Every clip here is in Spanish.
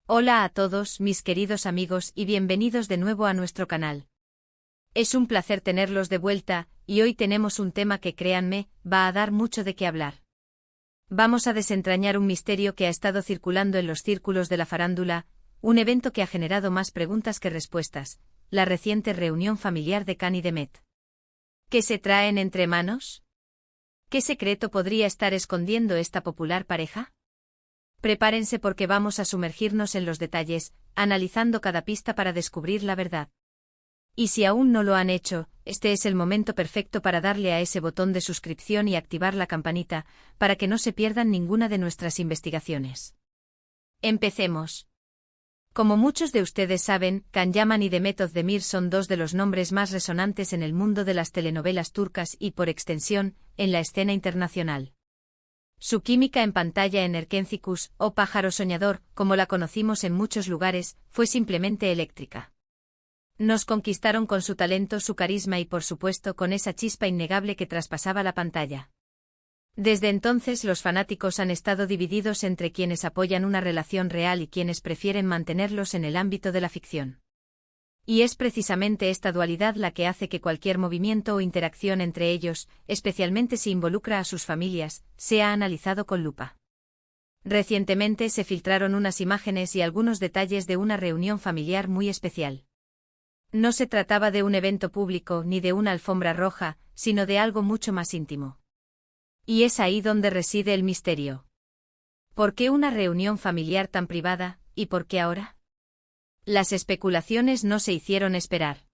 Hola a todos, mis queridos amigos, y bienvenidos de nuevo a nuestro canal. Es un placer tenerlos de vuelta, y hoy tenemos un tema que, créanme, va a dar mucho de qué hablar. Vamos a desentrañar un misterio que ha estado circulando en los círculos de la farándula, un evento que ha generado más preguntas que respuestas, la reciente reunión familiar de Khan y Demet. ¿Qué se traen entre manos? ¿Qué secreto podría estar escondiendo esta popular pareja? Prepárense porque vamos a sumergirnos en los detalles, analizando cada pista para descubrir la verdad. Y si aún no lo han hecho, este es el momento perfecto para darle a ese botón de suscripción y activar la campanita, para que no se pierdan ninguna de nuestras investigaciones. Empecemos. Como muchos de ustedes saben, Can Yaman y Demet Özdemir son dos de los nombres más resonantes en el mundo de las telenovelas turcas y, por extensión, en la escena internacional. Su química en pantalla en Erkencikus, o Pájaro Soñador, como la conocimos en muchos lugares, fue simplemente eléctrica. Nos conquistaron con su talento, su carisma y, por supuesto, con esa chispa innegable que traspasaba la pantalla. Desde entonces los fanáticos han estado divididos entre quienes apoyan una relación real y quienes prefieren mantenerlos en el ámbito de la ficción. Y es precisamente esta dualidad la que hace que cualquier movimiento o interacción entre ellos, especialmente si involucra a sus familias, sea analizado con lupa. Recientemente se filtraron unas imágenes y algunos detalles de una reunión familiar muy especial. No se trataba de un evento público ni de una alfombra roja, sino de algo mucho más íntimo. Y es ahí donde reside el misterio. ¿Por qué una reunión familiar tan privada, y por qué ahora? Las especulaciones no se hicieron esperar.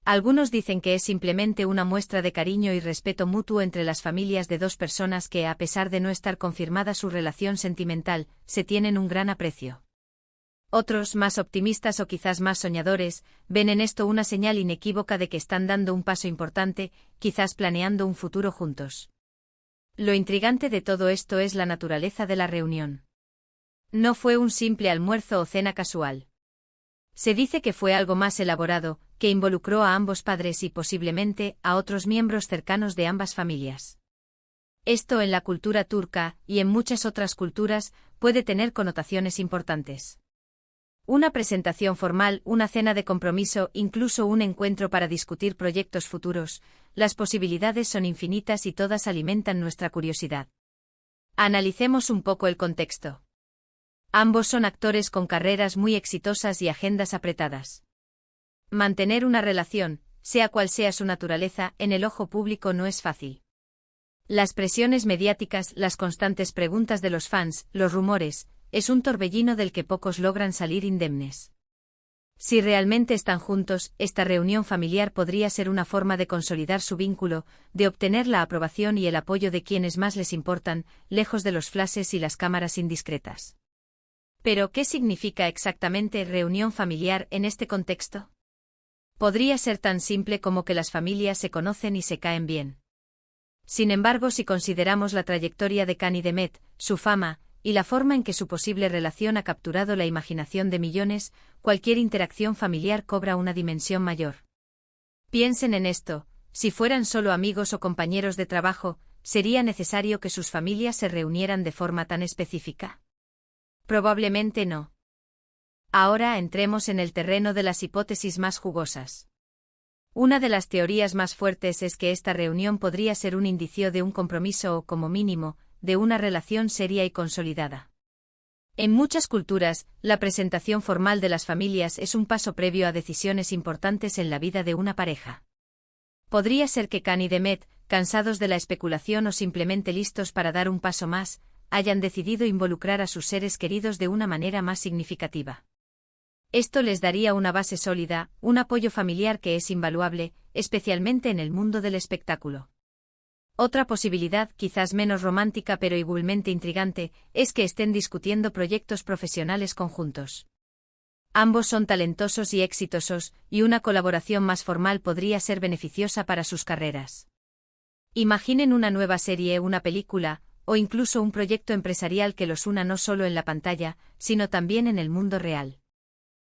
Algunos dicen que es simplemente una muestra de cariño y respeto mutuo entre las familias de dos personas que, a pesar de no estar confirmada su relación sentimental, se tienen un gran aprecio. Otros, más optimistas o quizás más soñadores, ven en esto una señal inequívoca de que están dando un paso importante, quizás planeando un futuro juntos. Lo intrigante de todo esto es la naturaleza de la reunión. No fue un simple almuerzo o cena casual. Se dice que fue algo más elaborado, que involucró a ambos padres y posiblemente a otros miembros cercanos de ambas familias. Esto en la cultura turca, y en muchas otras culturas, puede tener connotaciones importantes. Una presentación formal, una cena de compromiso, incluso un encuentro para discutir proyectos futuros, las posibilidades son infinitas y todas alimentan nuestra curiosidad. Analicemos un poco el contexto. Ambos son actores con carreras muy exitosas y agendas apretadas. Mantener una relación, sea cual sea su naturaleza, en el ojo público no es fácil. Las presiones mediáticas, las constantes preguntas de los fans, los rumores, es un torbellino del que pocos logran salir indemnes. Si realmente están juntos, esta reunión familiar podría ser una forma de consolidar su vínculo, de obtener la aprobación y el apoyo de quienes más les importan, lejos de los flashes y las cámaras indiscretas. ¿Pero qué significa exactamente reunión familiar en este contexto? Podría ser tan simple como que las familias se conocen y se caen bien. Sin embargo, si consideramos la trayectoria de Khan y Demet, su fama, y la forma en que su posible relación ha capturado la imaginación de millones, cualquier interacción familiar cobra una dimensión mayor. Piensen en esto, si fueran solo amigos o compañeros de trabajo, ¿sería necesario que sus familias se reunieran de forma tan específica? Probablemente no. Ahora entremos en el terreno de las hipótesis más jugosas. Una de las teorías más fuertes es que esta reunión podría ser un indicio de un compromiso o, como mínimo, de una relación seria y consolidada. En muchas culturas, la presentación formal de las familias es un paso previo a decisiones importantes en la vida de una pareja. Podría ser que Khan y Demet, cansados de la especulación o simplemente listos para dar un paso más, hayan decidido involucrar a sus seres queridos de una manera más significativa. Esto les daría una base sólida, un apoyo familiar que es invaluable, especialmente en el mundo del espectáculo. Otra posibilidad, quizás menos romántica pero igualmente intrigante, es que estén discutiendo proyectos profesionales conjuntos. Ambos son talentosos y exitosos, y una colaboración más formal podría ser beneficiosa para sus carreras. Imaginen una nueva serie, una película, o incluso un proyecto empresarial que los una no solo en la pantalla, sino también en el mundo real.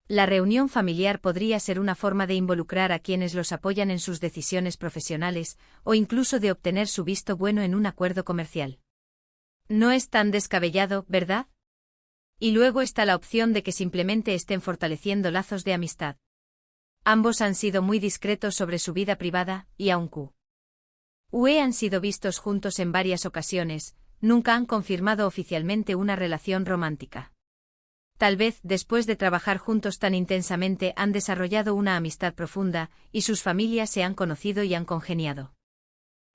La reunión familiar podría ser una forma de involucrar a quienes los apoyan en sus decisiones profesionales, o incluso de obtener su visto bueno en un acuerdo comercial. No es tan descabellado, ¿verdad? Y luego está la opción de que simplemente estén fortaleciendo lazos de amistad. Ambos han sido muy discretos sobre su vida privada, y aunque han sido vistos juntos en varias ocasiones, nunca han confirmado oficialmente una relación romántica. Tal vez, después de trabajar juntos tan intensamente, han desarrollado una amistad profunda, y sus familias se han conocido y han congeniado.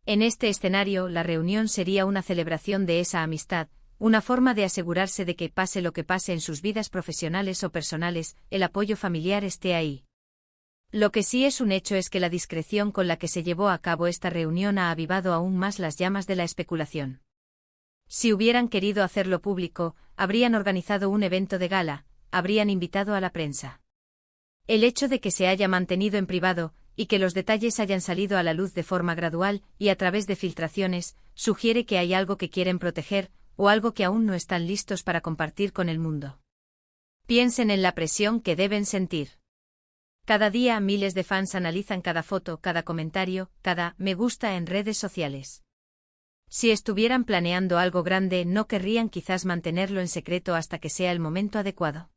En este escenario, la reunión sería una celebración de esa amistad, una forma de asegurarse de que, pase lo que pase en sus vidas profesionales o personales, el apoyo familiar esté ahí. Lo que sí es un hecho es que la discreción con la que se llevó a cabo esta reunión ha avivado aún más las llamas de la especulación. Si hubieran querido hacerlo público, habrían organizado un evento de gala, habrían invitado a la prensa. El hecho de que se haya mantenido en privado, y que los detalles hayan salido a la luz de forma gradual y a través de filtraciones, sugiere que hay algo que quieren proteger, o algo que aún no están listos para compartir con el mundo. Piensen en la presión que deben sentir. Cada día miles de fans analizan cada foto, cada comentario, cada me gusta en redes sociales. Si estuvieran planeando algo grande, no querrían quizás mantenerlo en secreto hasta que sea el momento adecuado.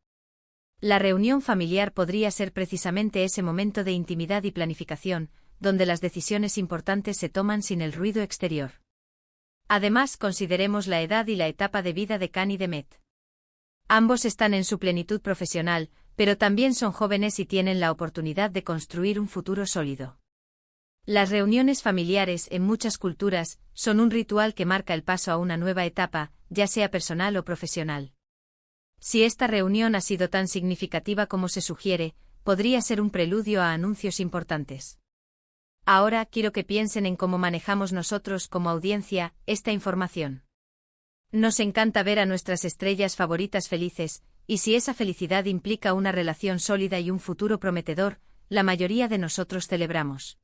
La reunión familiar podría ser precisamente ese momento de intimidad y planificación, donde las decisiones importantes se toman sin el ruido exterior. Además, consideremos la edad y la etapa de vida de Khan y Demet. Ambos están en su plenitud profesional, pero también son jóvenes y tienen la oportunidad de construir un futuro sólido. Las reuniones familiares en muchas culturas son un ritual que marca el paso a una nueva etapa, ya sea personal o profesional. Si esta reunión ha sido tan significativa como se sugiere, podría ser un preludio a anuncios importantes. Ahora quiero que piensen en cómo manejamos nosotros como audiencia esta información. Nos encanta ver a nuestras estrellas favoritas felices, y si esa felicidad implica una relación sólida y un futuro prometedor, la mayoría de nosotros celebramos.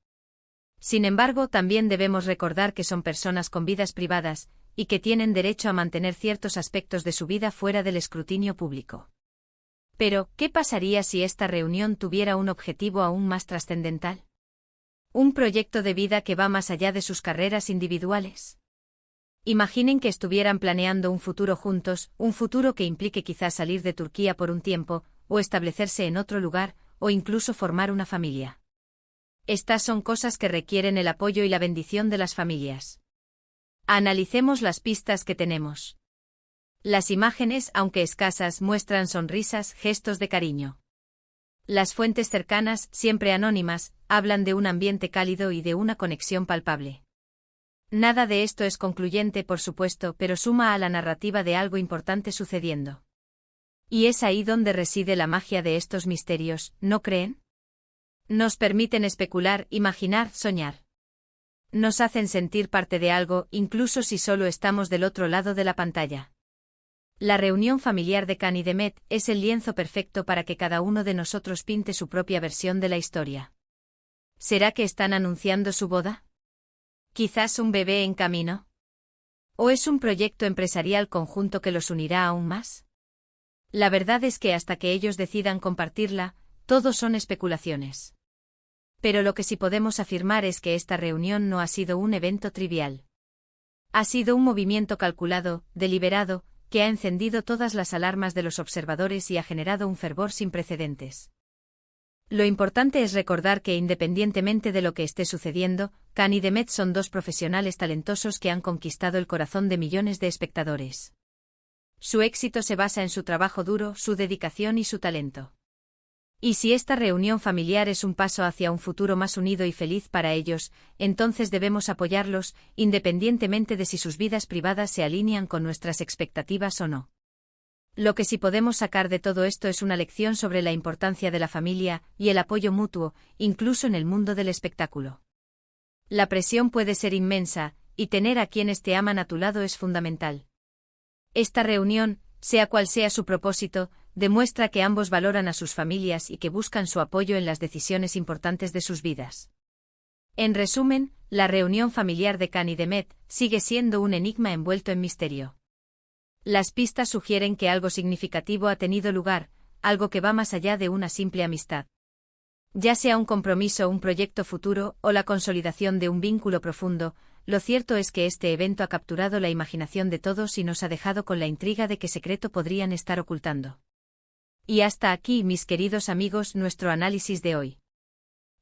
Sin embargo, también debemos recordar que son personas con vidas privadas, y que tienen derecho a mantener ciertos aspectos de su vida fuera del escrutinio público. Pero, ¿qué pasaría si esta reunión tuviera un objetivo aún más trascendental? Un proyecto de vida que va más allá de sus carreras individuales. Imaginen que estuvieran planeando un futuro juntos, un futuro que implique quizás salir de Turquía por un tiempo, o establecerse en otro lugar, o incluso formar una familia. Estas son cosas que requieren el apoyo y la bendición de las familias. Analicemos las pistas que tenemos. Las imágenes, aunque escasas, muestran sonrisas, gestos de cariño. Las fuentes cercanas, siempre anónimas, hablan de un ambiente cálido y de una conexión palpable. Nada de esto es concluyente, por supuesto, pero suma a la narrativa de algo importante sucediendo. Y es ahí donde reside la magia de estos misterios, ¿no creen? Nos permiten especular, imaginar, soñar. Nos hacen sentir parte de algo, incluso si solo estamos del otro lado de la pantalla. La reunión familiar de Khan y Demet es el lienzo perfecto para que cada uno de nosotros pinte su propia versión de la historia. ¿Será que están anunciando su boda? ¿Quizás un bebé en camino? ¿O es un proyecto empresarial conjunto que los unirá aún más? La verdad es que hasta que ellos decidan compartirla, todo son especulaciones. Pero lo que sí podemos afirmar es que esta reunión no ha sido un evento trivial. Ha sido un movimiento calculado, deliberado, que ha encendido todas las alarmas de los observadores y ha generado un fervor sin precedentes. Lo importante es recordar que independientemente de lo que esté sucediendo, Khan y Demet son dos profesionales talentosos que han conquistado el corazón de millones de espectadores. Su éxito se basa en su trabajo duro, su dedicación y su talento. Y si esta reunión familiar es un paso hacia un futuro más unido y feliz para ellos, entonces debemos apoyarlos, independientemente de si sus vidas privadas se alinean con nuestras expectativas o no. Lo que sí podemos sacar de todo esto es una lección sobre la importancia de la familia y el apoyo mutuo, incluso en el mundo del espectáculo. La presión puede ser inmensa, y tener a quienes te aman a tu lado es fundamental. Esta reunión, sea cual sea su propósito, demuestra que ambos valoran a sus familias y que buscan su apoyo en las decisiones importantes de sus vidas. En resumen, la reunión familiar de Khan y Demet sigue siendo un enigma envuelto en misterio. Las pistas sugieren que algo significativo ha tenido lugar, algo que va más allá de una simple amistad. Ya sea un compromiso, un proyecto futuro o la consolidación de un vínculo profundo, lo cierto es que este evento ha capturado la imaginación de todos y nos ha dejado con la intriga de qué secreto podrían estar ocultando. Y hasta aquí, mis queridos amigos, nuestro análisis de hoy.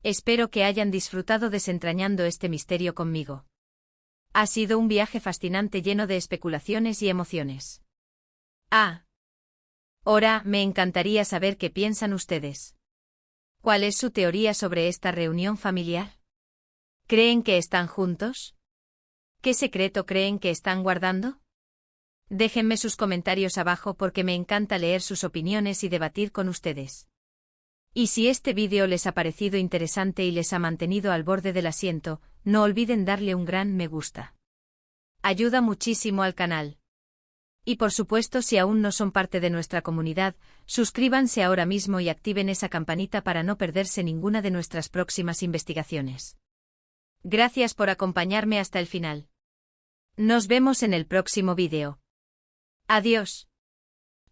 Espero que hayan disfrutado desentrañando este misterio conmigo. Ha sido un viaje fascinante lleno de especulaciones y emociones. Ahora, me encantaría saber qué piensan ustedes. ¿Cuál es su teoría sobre esta reunión familiar? ¿Creen que están juntos? ¿Qué secreto creen que están guardando? Déjenme sus comentarios abajo porque me encanta leer sus opiniones y debatir con ustedes. Y si este vídeo les ha parecido interesante y les ha mantenido al borde del asiento, no olviden darle un gran me gusta. Ayuda muchísimo al canal. Y por supuesto, si aún no son parte de nuestra comunidad, suscríbanse ahora mismo y activen esa campanita para no perderse ninguna de nuestras próximas investigaciones. Gracias por acompañarme hasta el final. Nos vemos en el próximo vídeo. Adiós.